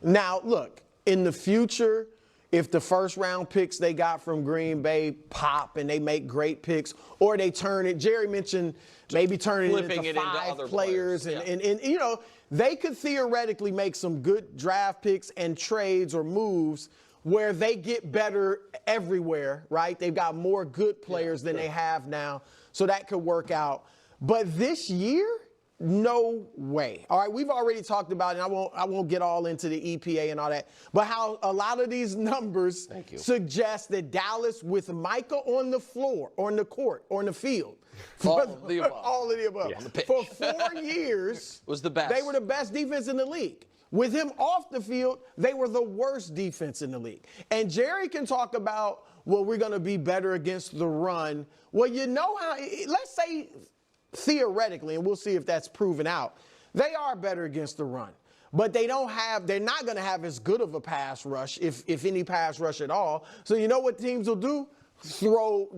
Now, look, in the future, if the first-round picks they got from Green Bay pop and they make great picks, or they turn it, Jerry mentioned maybe turning it into five players. And, you know, they could theoretically make some good draft picks and trades or moves where they get better everywhere, right? They've got more good players than they have now, so that could work out. But this year, no way. All right, we've already talked about it, and I won't get all into the EPA and all that, but how a lot of these numbers suggest that Dallas, with Micah on the floor, on the court, on the field, all of the above. All of the above. Yeah. For 4 years, was the best. They were the best defense in the league. With him off the field, they were the worst defense in the league. And Jerry can talk about, well, we're going to be better against the run. Well, you know how, let's say theoretically, and we'll see if that's proven out, they are better against the run. But they're not going to have as good of a pass rush, if any pass rush at all. So you know what teams will do?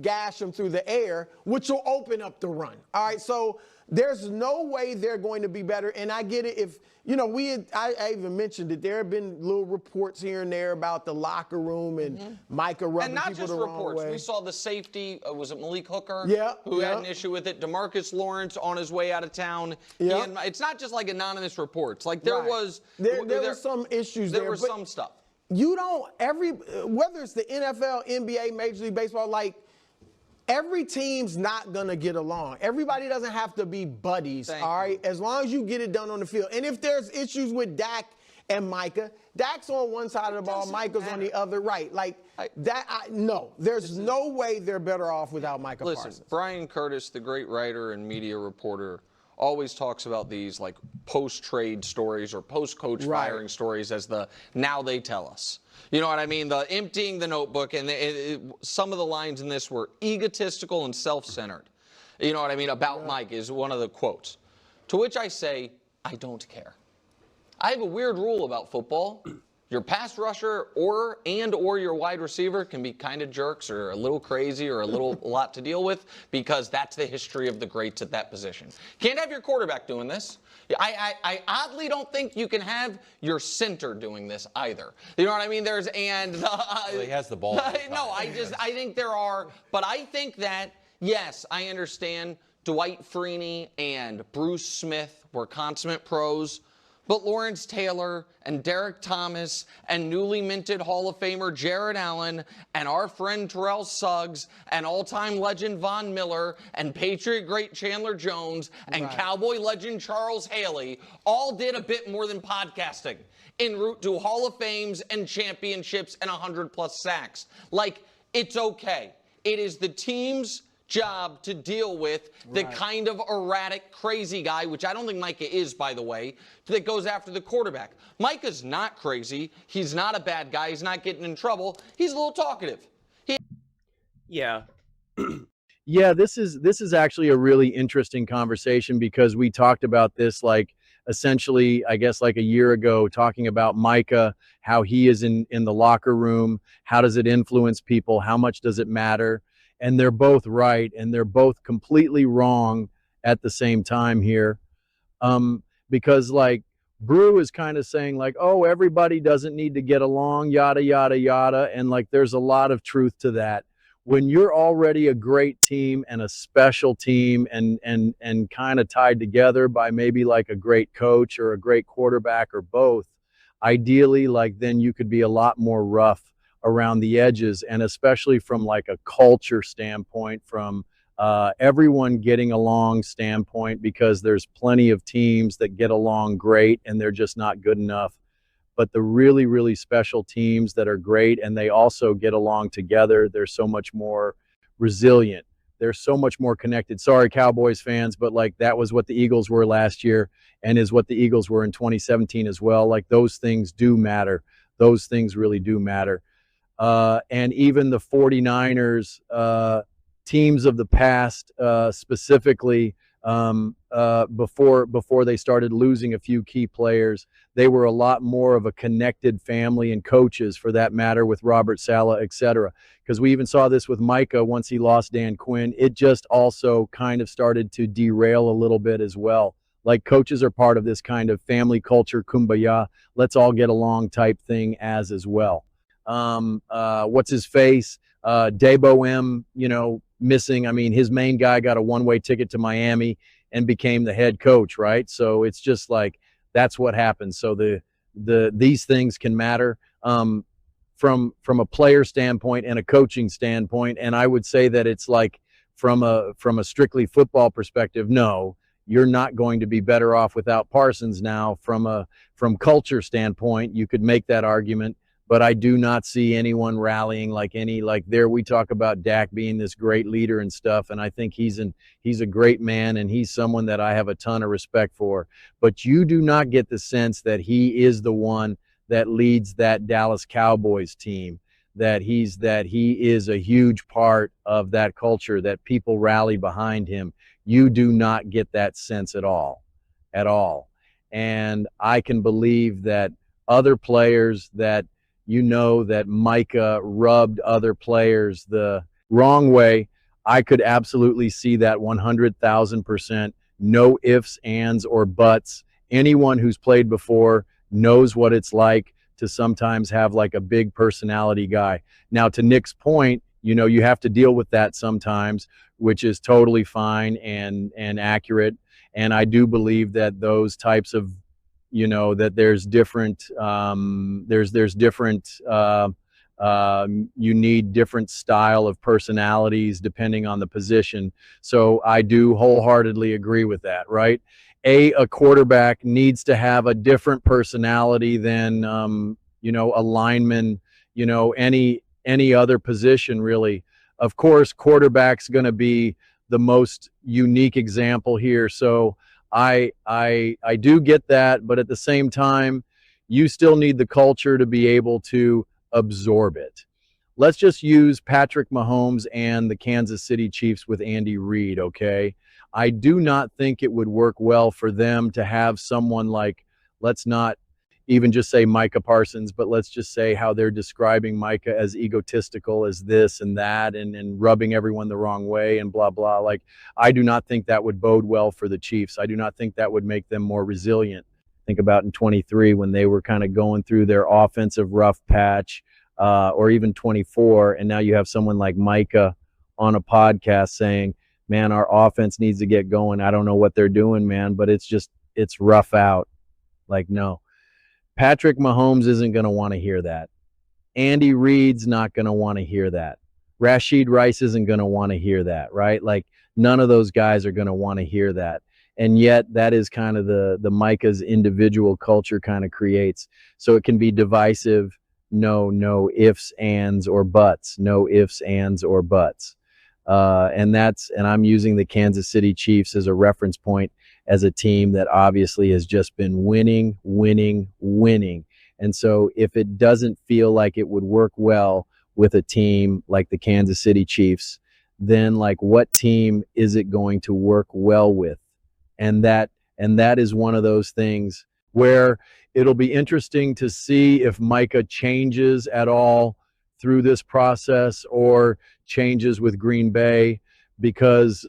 Gash them through the air, which will open up the run. All right, so there's no way they're going to be better. And I get it if, you know, I even mentioned that there have been little reports here and there about the locker room and Micah rubbing people the wrong way. And not just reports. We saw the safety, was it Malik Hooker? Who had an issue with it. DeMarcus Lawrence on his way out of town. It's not just like anonymous reports. Like there were some issues there. There was some stuff. You don't, whether it's the NFL, NBA, Major League Baseball, like, every team's not going to get along. Everybody doesn't have to be buddies, all right, as long as you get it done on the field. And if there's issues with Dak and Micah, Dak's on one side of the ball, Micah's on the other, right? Like, no. There's no way they're better off without Micah Parsons. Brian Curtis, the great writer and media reporter, always talks about these like post-trade stories or post-coach firing stories as the now they tell us. You know what I mean? The emptying the notebook, and some of the lines in this were egotistical and self-centered. You know what I mean? About Mike is one of the quotes. To which I say, I don't care. I have a weird rule about football. Your pass rusher or your wide receiver can be kind of jerks or a little crazy or a lot to deal with, because that's the history of the greats at that position. Can't have your quarterback doing this. I oddly don't think you can have your center doing this either. You know what I mean? Well, he has the ball. No, I think there are, but I think that, yes, I understand Dwight Freeney and Bruce Smith were consummate pros. But Lawrence Taylor and Derek Thomas and newly minted Hall of Famer Jared Allen and our friend Terrell Suggs and all-time legend Von Miller and Patriot great Chandler Jones and Cowboy legend Charles Haley all did a bit more than podcasting en route to Hall of Fames and championships and 100+ sacks. Like, it's okay. It is the team's job to deal with the kind of erratic, crazy guy, which I don't think Micah is, by the way, that goes after the quarterback. Micah's not crazy. He's not a bad guy. He's not getting in trouble. He's a little talkative. Yeah, this is actually a really interesting conversation, because we talked about this like essentially, I guess, like a year ago, talking about Micah, how he is in the locker room. How does it influence people? How much does it matter? And they're both right, and they're both completely wrong at the same time here. Because, like, Brew is kind of saying, like, oh, everybody doesn't need to get along, yada, yada, yada. And, like, there's a lot of truth to that. When you're already a great team and a special team and kind of tied together by maybe, like, a great coach or a great quarterback or both, ideally, like, then you could be a lot more rough around the edges, and especially from like a culture standpoint, from everyone getting along standpoint, because there's plenty of teams that get along great and they're just not good enough. But the really, really special teams that are great and they also get along together, they're so much more resilient. They're so much more connected. Sorry, Cowboys fans, but like that was what the Eagles were last year and is what the Eagles were in 2017 as well. Like those things do matter. Those things really do matter. And even the 49ers teams of the past, specifically before they started losing a few key players, they were a lot more of a connected family, and coaches for that matter, with Robert Saleh, etc. Because we even saw this with Micah once he lost Dan Quinn. It just also kind of started to derail a little bit as well. like coaches are part of this kind of family culture, kumbaya, let's all get along type thing as well. What's his face? Debo M, missing. I mean, his main guy got a one-way ticket to Miami and became the head coach, right? So it's just like, that's what happens. So these things can matter from a player standpoint and a coaching standpoint. And I would say that it's like from a strictly football perspective, no, you're not going to be better off without Parsons now. From culture standpoint, you could make that argument, but I do not see anyone rallying like there. We talk about Dak being this great leader and stuff, and I think he's a great man, and he's someone that I have a ton of respect for. But you do not get the sense that he is the one that leads that Dallas Cowboys team, that he is a huge part of that culture, that people rally behind him. You do not get that sense at all. And I can believe that other players that that Micah rubbed other players the wrong way, I could absolutely see that 100,000%. No ifs, ands, or buts. Anyone who's played before knows what it's like to sometimes have like a big personality guy. Now, to Nick's point, you have to deal with that sometimes, which is totally fine and accurate. And I do believe that those types of, that there's different, you need different style of personalities depending on the position. So I do wholeheartedly agree with that, right? A quarterback needs to have a different personality than, a lineman, any other position really. Of course, quarterback's going to be the most unique example here. So I do get that, but at the same time, you still need the culture to be able to absorb it. Let's just use Patrick Mahomes and the Kansas City Chiefs with Andy Reid, okay? I do not think it would work well for them to have someone like, let's not even just say Micah Parsons, but let's just say how they're describing Micah as egotistical as this and that and rubbing everyone the wrong way and blah, blah. Like, I do not think that would bode well for the Chiefs. I do not think that would make them more resilient. Think about in 23 when they were kind of going through their offensive rough patch, or even 24, and now you have someone like Micah on a podcast saying, man, our offense needs to get going. I don't know what they're doing, man, but it's rough out. Like, no. Patrick Mahomes isn't going to want to hear that. Andy Reid's not going to want to hear that. Rashid Rice isn't going to want to hear that, right? Like, none of those guys are going to want to hear that. And yet that is kind of the Micah's individual culture kind of creates. So it can be divisive. No ifs, ands, or buts. No ifs, ands, or buts. And I'm using the Kansas City Chiefs as a reference point, as a team that obviously has just been winning. And so if it doesn't feel like it would work well with a team like the Kansas City Chiefs, then like what team is it going to work well with? And that is one of those things where it'll be interesting to see if Micah changes at all through this process or changes with Green Bay, because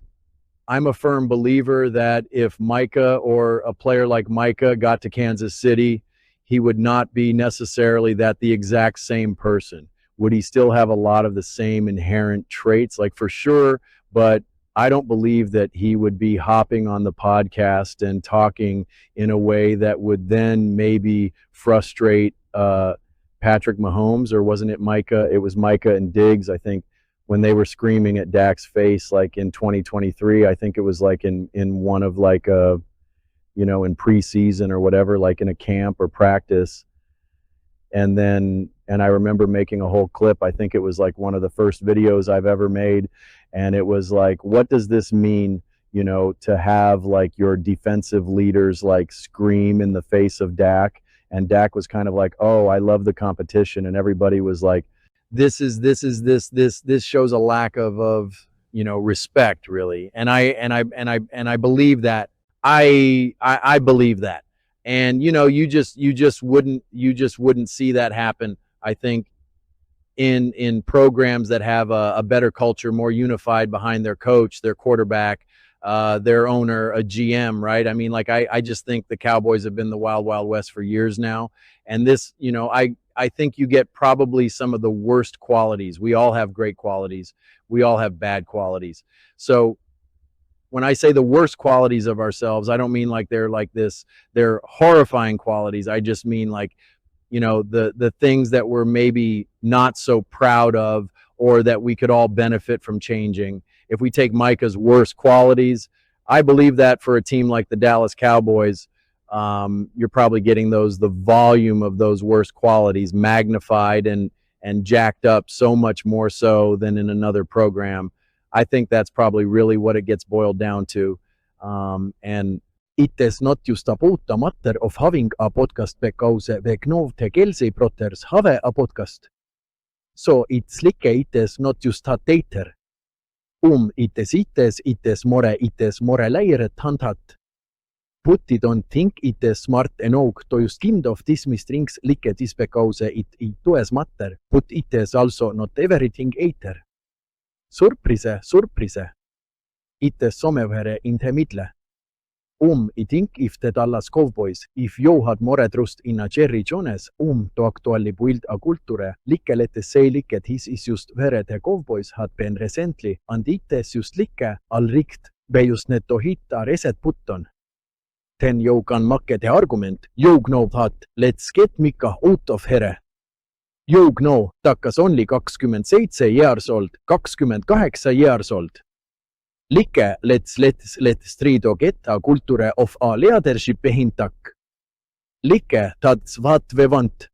I'm a firm believer that if Micah or a player like Micah got to Kansas City, he would not be necessarily the exact same person. Would he still have a lot of the same inherent traits? Like, for sure, but I don't believe that he would be hopping on the podcast and talking in a way that would then maybe frustrate Patrick Mahomes. Or wasn't it Micah? It was Micah and Diggs, I think, when they were screaming at Dak's face, like in 2023, I think it was like in one of like in preseason or whatever, like in a camp or practice. And I remember making a whole clip. I think it was like one of the first videos I've ever made. And it was like, what does this mean, to have like your defensive leaders like scream in the face of Dak? And Dak was kind of like, oh, I love the competition. And everybody was like, this shows a lack of respect, really. And I believe that. I believe that. And you just wouldn't see that happen, I think, in programs that have a better culture, more unified behind their coach, their quarterback, their owner, a GM, right? I mean, like, I just think the Cowboys have been the wild, wild west for years now. And this, I think you get probably some of the worst qualities. We all have great qualities. We all have bad qualities. So when I say the worst qualities of ourselves, I don't mean like they're like this, they're horrifying qualities. I just mean like, the things that we're maybe not so proud of, or that we could all benefit from changing. If we take Micah's worst qualities, I believe that for a team like the Dallas Cowboys, you're probably getting the volume of those worst qualities magnified and jacked up so much more so than in another program. I think that's probably really what it gets boiled down to. And it is not just about the matter of having a podcast because the Knov Kelsey Brothers have a podcast. So it's like it is not just a data. It is more layered handat. But I don't think it is smart enough to use kind of dismiss things like this because it does matter. But it is also not everything either. Surprise. It is somewhere in the middle. I think if the Dallas Cowboys, if you had more trust in a Jerry Jones, to actually build a culture, like let's say like this is just where the Cowboys had been recently, and it is just like all rigged, by just need to hit a reset button. Then you can make the argument, you know that, let's get Micah out of here. You know, takkas only 27 years old, 28 years old. Like, let's try to get a culture of a leadership hintak. Like, that's what we want.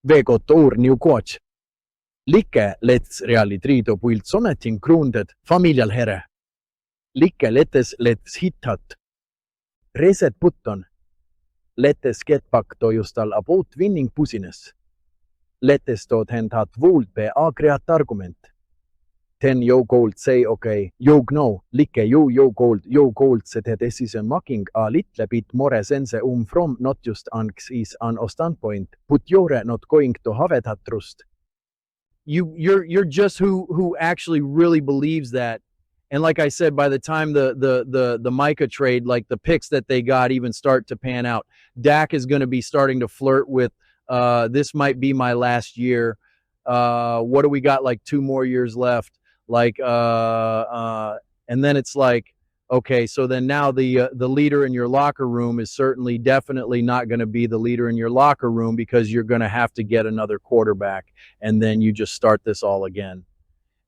We got our new coach. Like, let's really try to build something grounded, familial here. Like, let's hit that reset button. Let's get back to just all about winning business. Let's start hand that would be a great argument. Then you gold say, okay, you know, like you gold said that this is making a little bit more sense from not just an standpoint, but you're not going to have that trust. You're just who actually really believes that. And like I said, by the time the Micah trade, like the picks that they got even start to pan out, Dak is going to be starting to flirt with, this might be my last year. What do we got? Like 2 more years left. Like, and then it's like, okay, so then now the leader in your locker room is certainly definitely not going to be the leader in your locker room, because you're going to have to get another quarterback, and then you just start this all again.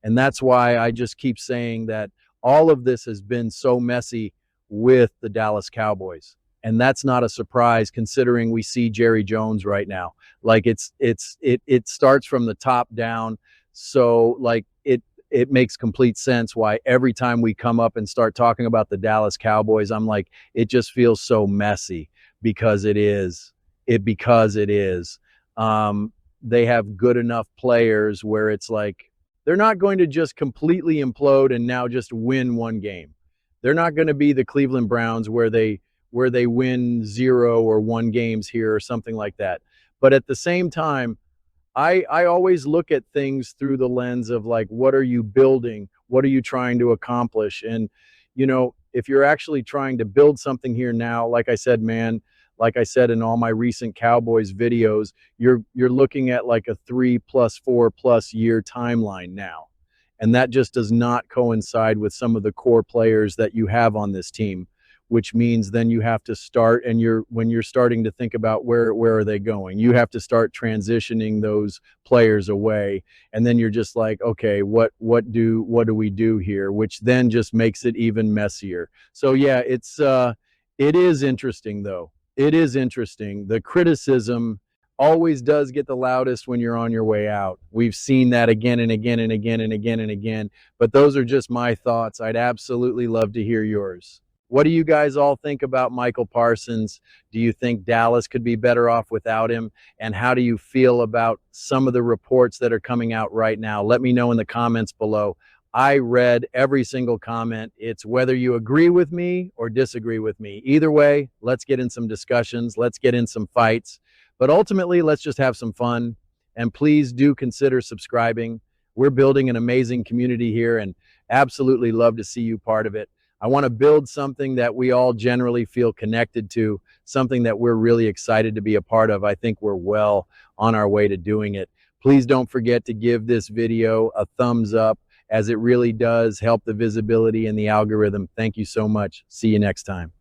And that's why I just keep saying that all of this has been so messy with the Dallas Cowboys. And that's not a surprise, considering we see Jerry Jones right now. Like it starts from the top down. So like it makes complete sense why every time we come up and start talking about the Dallas Cowboys, I'm like, it just feels so messy, because it is. They have good enough players where it's like, they're not going to just completely implode and now just win one game. They're not going to be the Cleveland Browns where they win 0 or 1 games here or something like that. But at the same time, I always look at things through the lens of like, what are you building? What are you trying to accomplish? And, if you're actually trying to build something here now, like I said, man, like I said in all my recent Cowboys videos, you're looking at like a 3+, 4+ year timeline now. And that just does not coincide with some of the core players that you have on this team, which means then you have to start, and when you're starting to think about where are they going, you have to start transitioning those players away. And then you're just like, okay, what do we do here? Which then just makes it even messier. So yeah, it is interesting though. It is interesting. The criticism always does get the loudest when you're on your way out. We've seen that again and again and again and again and again. But those are just my thoughts. I'd absolutely love to hear yours. What do you guys all think about Micah Parsons? Do you think Dallas could be better off without him? And how do you feel about some of the reports that are coming out right now? Let me know in the comments below. I read every single comment. It's whether you agree with me or disagree with me. Either way, let's get in some discussions. Let's get in some fights. But ultimately, let's just have some fun. And please do consider subscribing. We're building an amazing community here and absolutely love to see you part of it. I want to build something that we all generally feel connected to, something that we're really excited to be a part of. I think we're well on our way to doing it. Please don't forget to give this video a thumbs up, as it really does help the visibility and the algorithm. Thank you so much. See you next time.